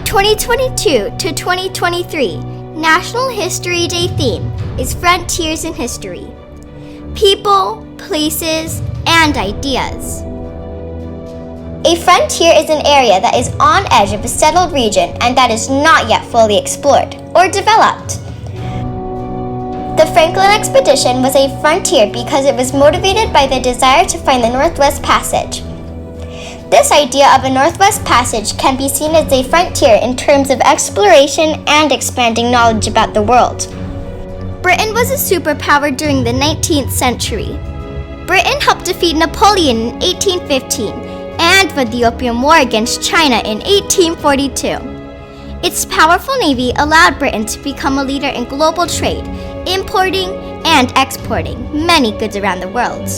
2022 to 2023 National History Day theme is Frontiers in History. People, places, and ideas. A frontier is an area that is on edge of a settled region and that is not yet fully explored or developed. The Franklin expedition was a frontier because it was motivated by the desire to find the Northwest Passage. This idea of a Northwest Passage can be seen as a frontier in terms of exploration and expanding knowledge about the world. Britain was a superpower during the 19th century. Britain helped defeat Napoleon in 1815 and won the Opium War against China in 1842. Its powerful navy allowed Britain to become a leader in global trade, importing and exporting many goods around the world.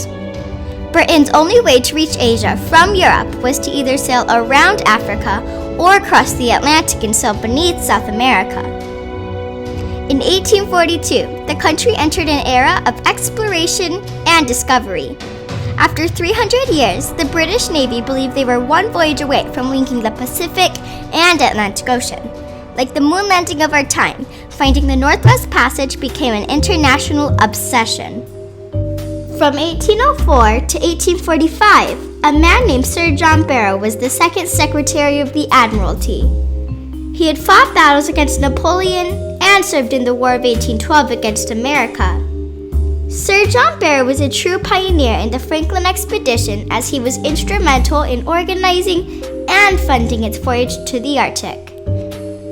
Britain's only way to reach Asia from Europe was to either sail around Africa or cross the Atlantic and sail beneath South America. In 1842, the country entered an era of exploration and discovery. After 300 years, the British Navy believed they were one voyage away from linking the Pacific and Atlantic Ocean. Like the moon landing of our time, finding the Northwest Passage became an international obsession. From 1804 to 1845, a man named Sir John Barrow was the second Secretary of the Admiralty. He had fought battles against Napoleon and served in the War of 1812 against America. Sir John Barrow was a true pioneer in the Franklin expedition as he was instrumental in organizing and funding its voyage to the Arctic.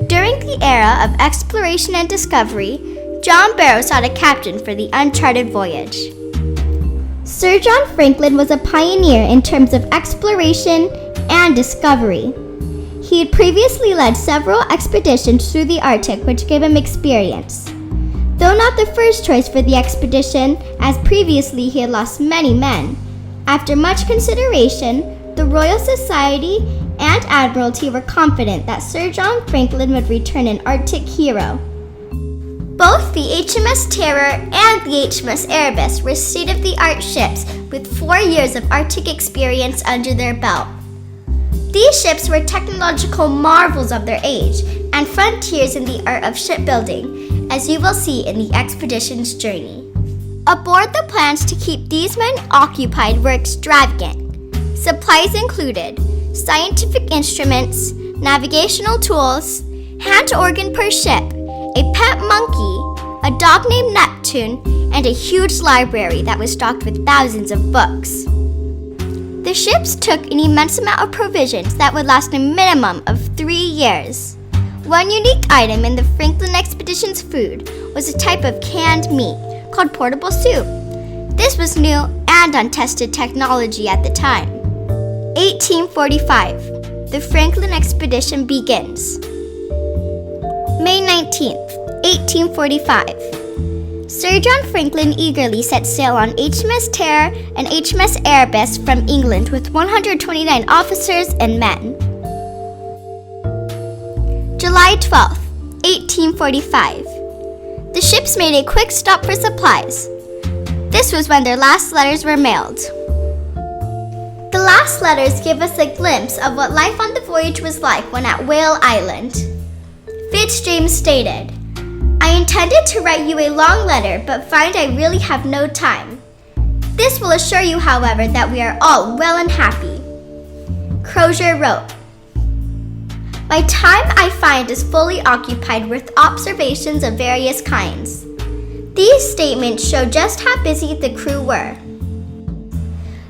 During the era of exploration and discovery, John Barrow sought a captain for the uncharted voyage. Sir John Franklin was a pioneer in terms of exploration and discovery. He had previously led several expeditions through the Arctic, which gave him experience. Though not the first choice for the expedition, as previously he had lost many men, after much consideration, the Royal Society and Admiralty were confident that Sir John Franklin would return an Arctic hero. Both the HMS Terror and the HMS Erebus were state-of-the-art ships with 4 years of Arctic experience under their belt. These ships were technological marvels of their age and frontiers in the art of shipbuilding, as you will see in the expedition's journey. Aboard, the plans to keep these men occupied were extravagant. Supplies included scientific instruments, navigational tools, hand organ per ship, a pet monkey, a dog named Neptune, and a huge library that was stocked with thousands of books. The ships took an immense amount of provisions that would last a minimum of 3 years. One unique item in the Franklin expedition's food was a type of canned meat called portable soup. This was new and untested technology at the time. 1845. The Franklin expedition begins. May 19th, 1845. Sir John Franklin eagerly set sail on HMS Terror and HMS Erebus from England with 129 officers and men. July 12th, 1845. The ships made a quick stop for supplies. This was when their last letters were mailed. The last letters give us a glimpse of what life on the voyage was like when at Whale Island. Fitzjames stated, "I intended to write you a long letter, but find I really have no time. This will assure you, however, that we are all well and happy." Crozier wrote, "My time I find is fully occupied with observations of various kinds. These statements show just how busy the crew were."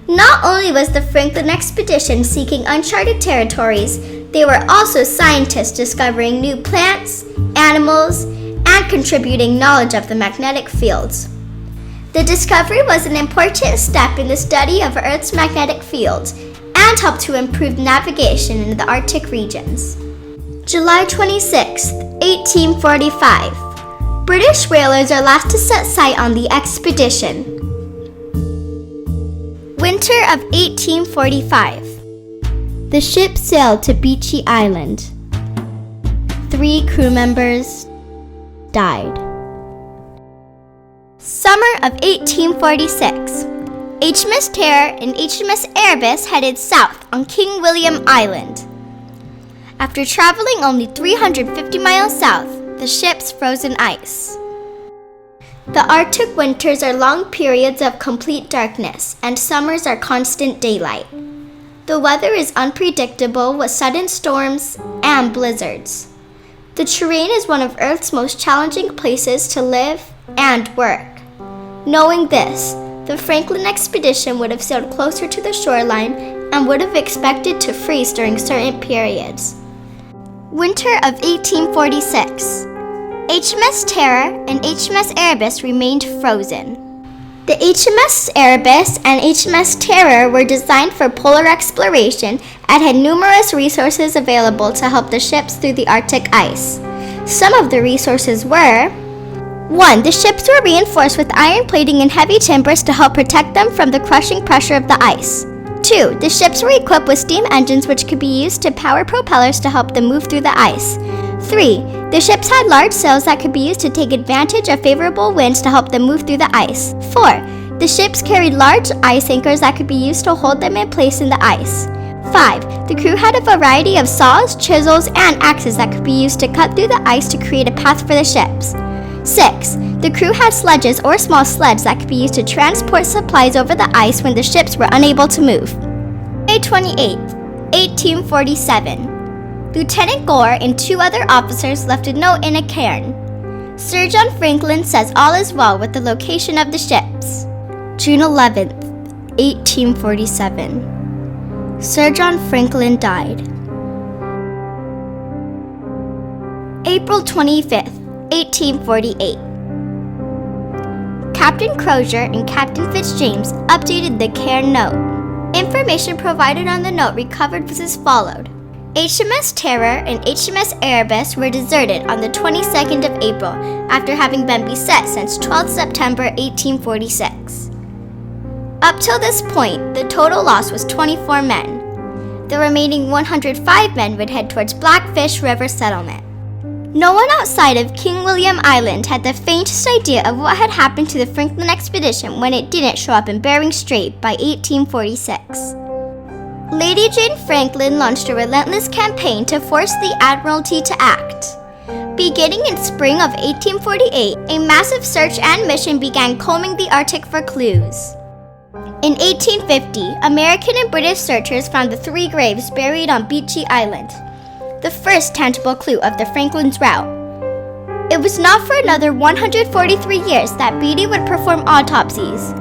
Not only was the Franklin expedition seeking uncharted territories, they were also scientists discovering new plants, animals, and contributing knowledge of the magnetic fields. The discovery was an important step in the study of Earth's magnetic field and helped to improve navigation in the Arctic regions. July 26, 1845. British whalers are last to set sight on the expedition. Winter of 1845. The ship sailed to Beechey Island. 3 crew members died. Summer of 1846. HMS Terror and HMS Erebus headed south on King William Island. After traveling only 350 miles south, the ship's frozen ice. The Arctic winters are long periods of complete darkness, and summers are constant daylight. The weather is unpredictable with sudden storms and blizzards. The terrain is one of Earth's most challenging places to live and work. Knowing this, the Franklin expedition would have sailed closer to the shoreline and would have expected to freeze during certain periods. Winter of 1846. HMS Terror and HMS Erebus remained frozen. The HMS Erebus and HMS Terror were designed for polar exploration and had numerous resources available to help the ships through the Arctic ice. Some of the resources were: 1. The ships were reinforced with iron plating and heavy timbers to help protect them from the crushing pressure of the ice. 2. The ships were equipped with steam engines which could be used to power propellers to help them move through the ice. 3. The ships had large sails that could be used to take advantage of favorable winds to help them move through the ice. 4. The ships carried large ice anchors that could be used to hold them in place in the ice. 5. The crew had a variety of saws, chisels, and axes that could be used to cut through the ice to create a path for the ships. 6. The crew had sledges or small sleds that could be used to transport supplies over the ice when the ships were unable to move. May 28, 1847. Lieutenant Gore and 2 other officers left a note in a cairn. Sir John Franklin says all is well with the location of the ships. June 11, 1847. Sir John Franklin died. April 25, 1848. Captain Crozier and Captain Fitzjames updated the cairn note. Information provided on the note recovered was as followed. HMS Terror and HMS Erebus were deserted on the 22nd of April after having been beset since 12 September 1846. Up till this point, the total loss was 24 men. The remaining 105 men would head towards Blackfish River settlement. No one outside of King William Island had the faintest idea of what had happened to the Franklin expedition when it didn't show up in Bering Strait by 1846. Lady Jane Franklin launched a relentless campaign to force the Admiralty to act. Beginning in spring of 1848, a massive search and mission began combing the Arctic for clues. In 1850, American and British searchers found the 3 graves buried on Beechey Island, the first tangible clue of the Franklin's route. It was not for another 143 years that Beatty would perform autopsies.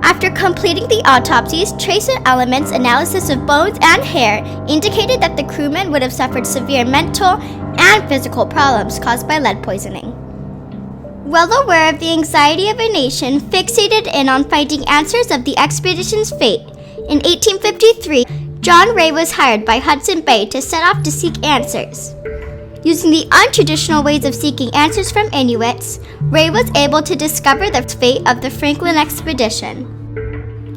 After completing the autopsies, trace elements analysis of bones and hair indicated that the crewmen would have suffered severe mental and physical problems caused by lead poisoning. Well aware of the anxiety of a nation fixated in on finding answers of the expedition's fate, in 1853, John Ray was hired by Hudson Bay to set off to seek answers. Using the untraditional ways of seeking answers from Inuits, Ray was able to discover the fate of the Franklin expedition.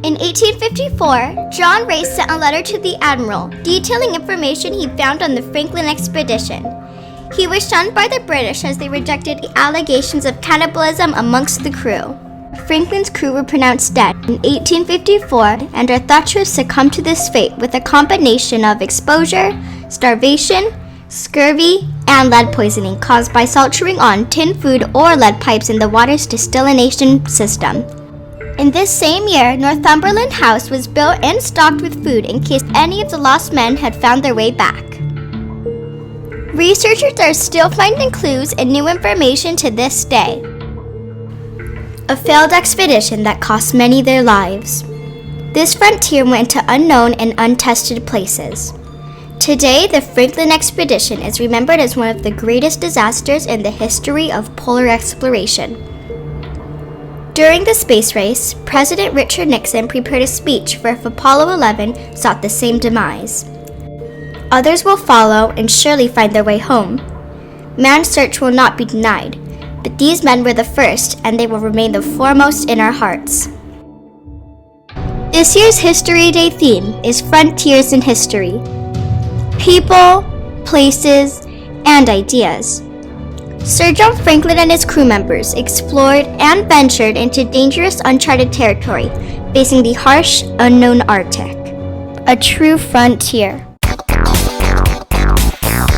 In 1854, John Ray sent a letter to the Admiral detailing information he found on the Franklin expedition. He was shunned by the British as they rejected allegations of cannibalism amongst the crew. Franklin's crew were pronounced dead in 1854 and are thought to have succumbed to this fate with a combination of exposure, starvation, scurvy, and lead poisoning caused by saltering on tin food or lead pipes in the water's desalination system. In this same year, Northumberland House was built and stocked with food in case any of the lost men had found their way back. Researchers are still finding clues and new information to this day. A failed expedition that cost many their lives. This frontier went to unknown and untested places. Today, the Franklin expedition is remembered as one of the greatest disasters in the history of polar exploration. During the space race, President Richard Nixon prepared a speech for if Apollo 11 sought the same demise. Others will follow and surely find their way home. Man's search will not be denied, but these men were the first, and they will remain the foremost in our hearts. This year's History Day theme is Frontiers in History. People, places, and ideas. Sir John Franklin and his crew members explored and ventured into dangerous uncharted territory, facing the harsh, unknown Arctic. A true frontier.